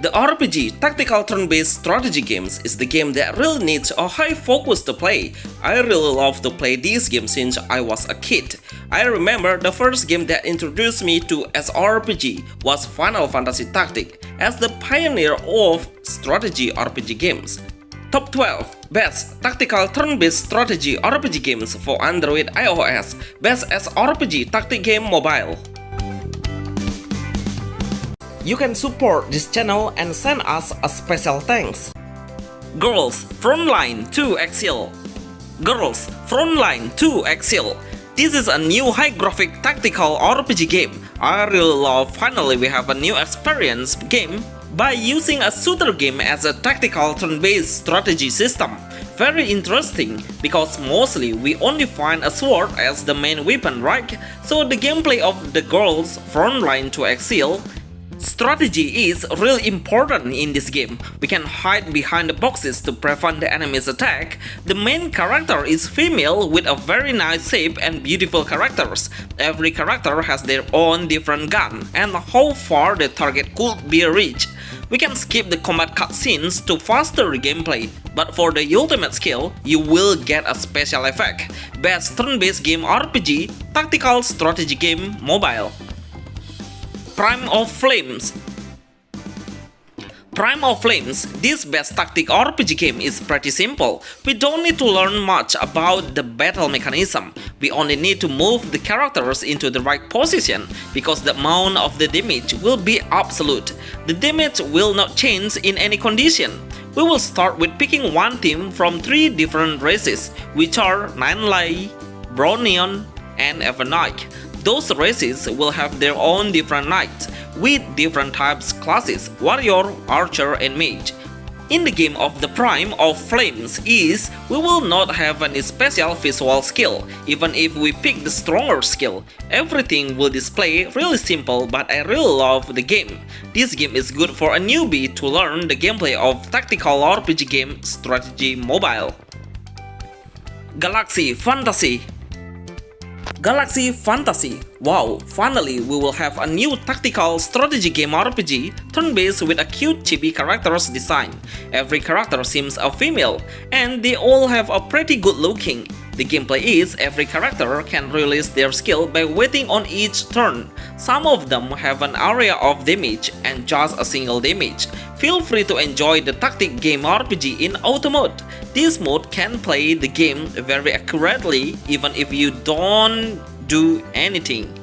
The RPG, tactical turn-based strategy games, is the game that really needs a high focus to play. I really love to play these games since I was a kid. I remember the first game that introduced me to SRPG was Final Fantasy Tactic, as the pioneer of strategy RPG games. Top 12 Best Tactical Turn-Based Strategy RPG Games for Android iOS. Best SRPG Tactic Game Mobile. You can support this channel and send us a special thanks. Girls Frontline 2 Exile. Girls Frontline 2 Exile. This is a new high-graphic tactical RPG game. I really love finally we have a new experience game by using a shooter game as a tactical turn-based strategy system. Very interesting, because mostly we only find a sword as the main weapon, right? So the gameplay of the Girls Frontline 2 Exile strategy is really important in this game. We can hide behind the boxes to prevent the enemy's attack. The main character is female with a very nice shape and beautiful characters. Every character has their own different gun and how far the target could be reached. We can skip the combat cutscenes to faster gameplay, but for the ultimate skill, you will get a special effect. Best turn-based game RPG, tactical strategy game, mobile. Prime of Flames. Prime of Flames, this best tactic RPG game is pretty simple. We don't need to learn much about the battle mechanism. We only need to move the characters into the right position, because the amount of the damage will be absolute. The damage will not change in any condition. We will start with picking one team from 3 different races, which are Ninlay, Bronion, and Echonox. Those races will have their own different knights, with different types classes, warrior, archer, and mage. In the game of the Prime of Flames we will not have any special visual skill, even if we pick the stronger skill. Everything will display really simple, but I really love the game. This game is good for a newbie to learn the gameplay of tactical RPG game strategy mobile. Galaxy Fantasy. Galaxy Fantasy. Wow, finally we will have a new tactical strategy game RPG, turn-based with a cute chibi characters design. Every character seems a female, and they all have a pretty good looking. The gameplay is every character can release their skill by waiting on each turn. Some of them have an area of damage and just a single damage. Feel free to enjoy the tactic game RPG in auto mode. This mode can play the game very accurately even if you don't do anything.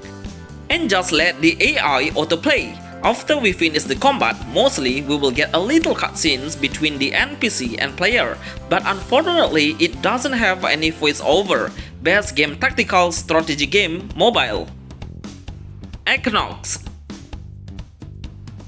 And just let the AI autoplay. After we finish the combat, mostly we will get a little cutscenes between the NPC and player, but unfortunately it doesn't have any voiceover. Best game tactical strategy game mobile. Echonox.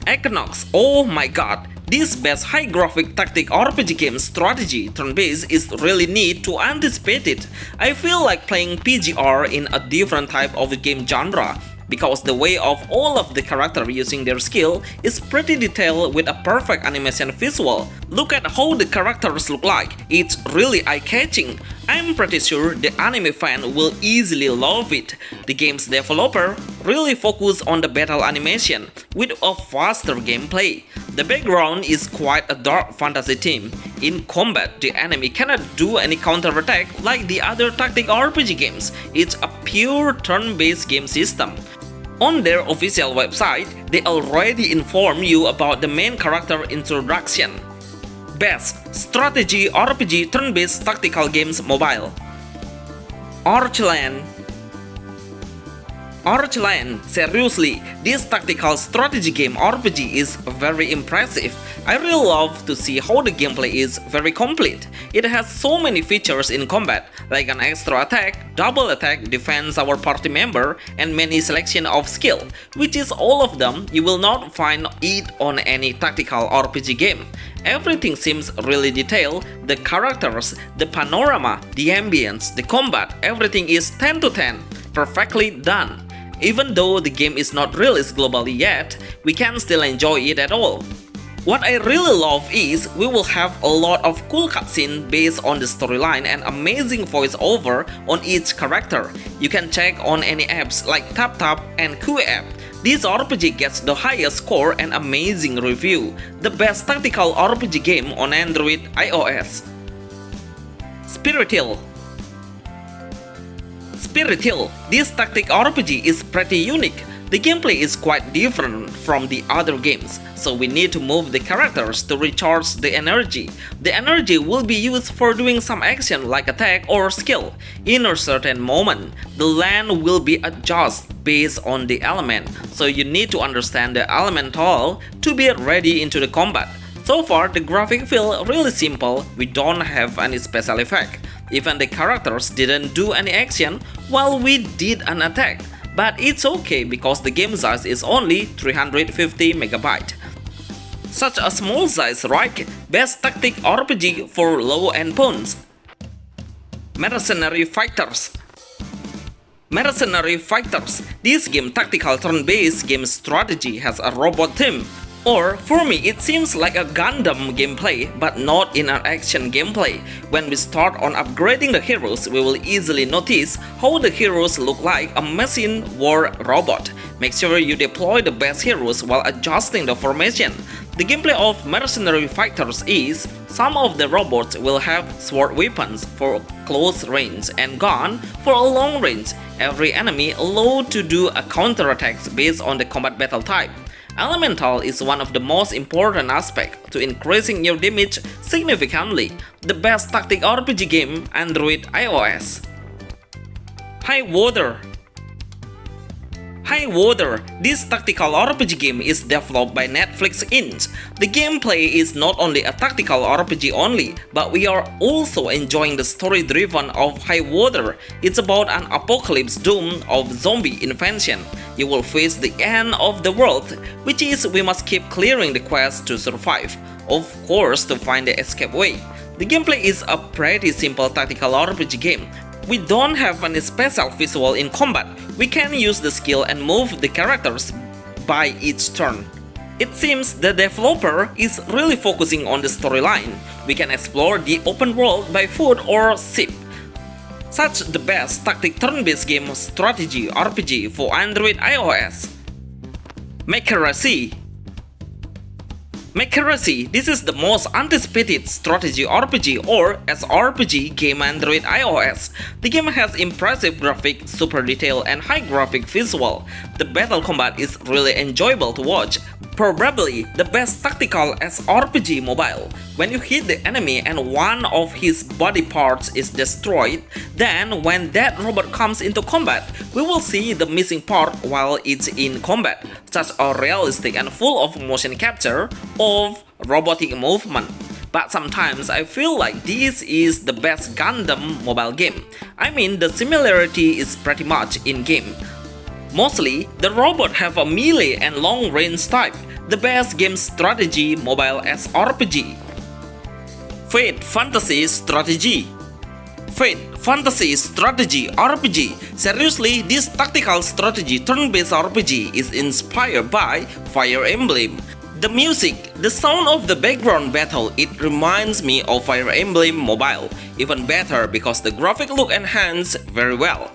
Echonox, oh my god. This best high graphic tactic RPG game strategy turn-based is really neat to anticipate it. I feel like playing PGR in a different type of game genre, because the way of all of the characters using their skill is pretty detailed with a perfect animation visual. Look at how the characters look like, it's really eye-catching. I'm pretty sure the anime fan will easily love it. The game's developer really focus on the battle animation with a faster gameplay. The background is quite a dark fantasy theme. In combat, the enemy cannot do any counterattack like the other tactic RPG games. It's a pure turn-based game system. On their official website, they already inform you about the main character introduction. Best Strategy RPG Turn-Based Tactical Games Mobile. Archeland. Archeland, seriously, this tactical strategy game RPG is very impressive. I really love to see how the gameplay is very complete. It has so many features in combat, like an extra attack, double attack, defense our party member, and many selection of skill, which is all of them you will not find it on any tactical RPG game. Everything seems really detailed, the characters, the panorama, the ambience, the combat, everything is 10 to 10, perfectly done. Even though the game is not released globally yet, we can still enjoy it at all. What I really love is we will have a lot of cool cutscenes based on the storyline and amazing voiceover on each character. You can check on any apps like TapTap and QA app. This RPG gets the highest score and amazing review, the best tactical RPG game on Android iOS. Spiritle. This tactic RPG is pretty unique. The gameplay is quite different from the other games, so we need to move the characters to recharge the energy. The energy will be used for doing some action like attack or skill. In a certain moment, the land will be adjusted based on the element, so you need to understand the elemental to be ready into the combat. So far, the graphics feel really simple, we don't have any special effect. Even the characters didn't do any action while we did an attack. But it's okay because the game size is only 350 MB. Such a small size, right? Best tactic RPG for low-end phones. Mercenary Fighters. This game tactical turn-based game strategy has a robot theme. Or, for me, it seems like a Gundam gameplay, but not in an action gameplay. When we start on upgrading the heroes, we will easily notice how the heroes look like a machine war robot. Make sure you deploy the best heroes while adjusting the formation. The gameplay of Mercenary Fighters is, some of the robots will have sword weapons for close range and gun for a long range. Every enemy allowed to do a counterattack based on the combat battle type. Elemental is one of the most important aspects to increasing your damage significantly. The best tactic RPG game Android iOS. Highwater. This tactical RPG game is developed by Netflix Inc. The gameplay is not only a tactical RPG only, but we are also enjoying the story-driven of Highwater. It's about an apocalypse doomed of zombie invasion. You will face the end of the world, which is we must keep clearing the quest to survive. Of course, to find the escape way. The gameplay is a pretty simple tactical RPG game. We don't have any special visual in combat. We can use the skill and move the characters by each turn. It seems the developer is really focusing on the storyline. We can explore the open world by foot or ship. Such the best tactic turn-based game strategy RPG for Android iOS. Mecharasi. This is the most anticipated strategy RPG or SRPG game Android iOS. The game has impressive graphics, super detail, and high graphic visual. The battle combat is really enjoyable to watch. Probably the best tactical SRPG mobile. When you hit the enemy and one of his body parts is destroyed, then when that robot comes into combat, we will see the missing part while it's in combat. Such a realistic and full of motion capture of robotic movement. But sometimes I feel like this is the best Gundam mobile game. I mean, the similarity is pretty much in-game. Mostly, the robot have a melee and long-range type. The best game strategy mobile SRPG. Fate Fantasy Strategy RPG. Seriously, this tactical strategy turn-based RPG is inspired by Fire Emblem. The music, the sound of the background battle, it reminds me of Fire Emblem Mobile. Even better because the graphic look enhanced very well.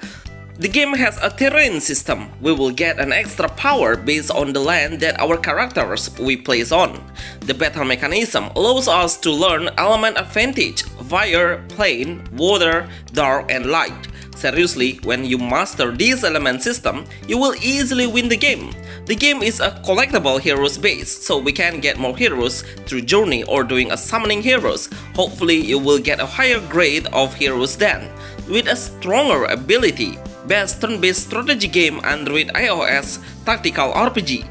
The game has a terrain system. We will get an extra power based on the land that our characters we place on. The battle mechanism allows us to learn element advantage: fire, plane, water, dark, and light. Seriously, when you master this element system, you will easily win the game. The game is a collectible heroes base, so we can get more heroes through journey or doing a summoning heroes. Hopefully, you will get a higher grade of heroes then, with a stronger ability. Best turn-based strategy game Android iOS tactical RPG.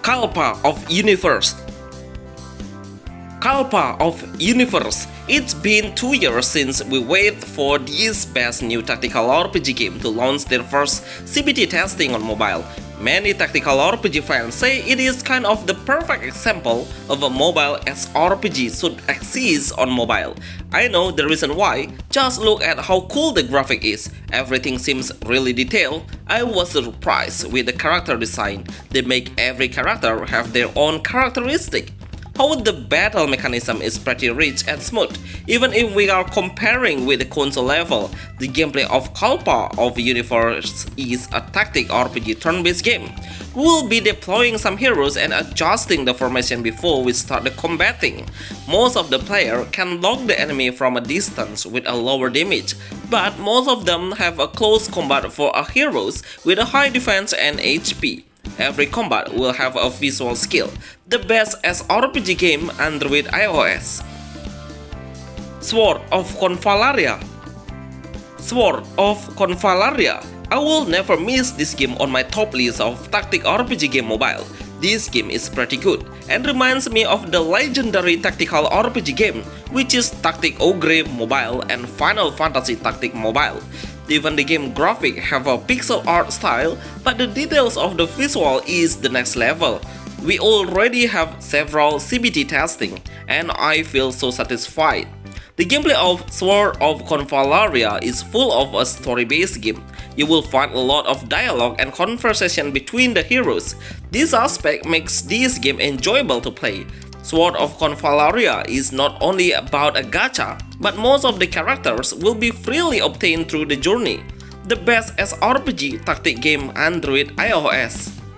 Kalpa of Universe. It's been 2 years since we waited for this best new tactical RPG game to launch their first CBT testing on mobile. Many tactical RPG fans say it is kind of the perfect example of a mobile SRPG should exist on mobile. I know the reason why, just look at how cool the graphic is. Everything seems really detailed. I was surprised with the character design. They make every character have their own characteristic. How the battle mechanism is pretty rich and smooth. Even if we are comparing with the console level, the gameplay of Kalpa of Universe is a tactic RPG turn-based game. We will be deploying some heroes and adjusting the formation before we start the combating. Most of the player can block the enemy from a distance with a lower damage, but most of them have a close combat for our heroes with a high defense and HP. Every combat will have a visual skill. The best SRPG game Android iOS. Sword of Convalaria. Sword of Convalaria. I will never miss this game on my top list of tactic RPG game mobile. This game is pretty good and reminds me of the legendary tactical RPG game, which is Tactic Ogre Mobile and Final Fantasy Tactic Mobile. Even the game graphic have a pixel art style, but the details of the visual is the next level. We already have several CBT testing, and I feel so satisfied. The gameplay of Sword of Convalaria is full of a story-based game. You will find a lot of dialogue and conversation between the heroes. This aspect makes this game enjoyable to play. Sword of Convalaria is not only about a gacha, but most of the characters will be freely obtained through the journey. The best SRPG tactic game Android iOS.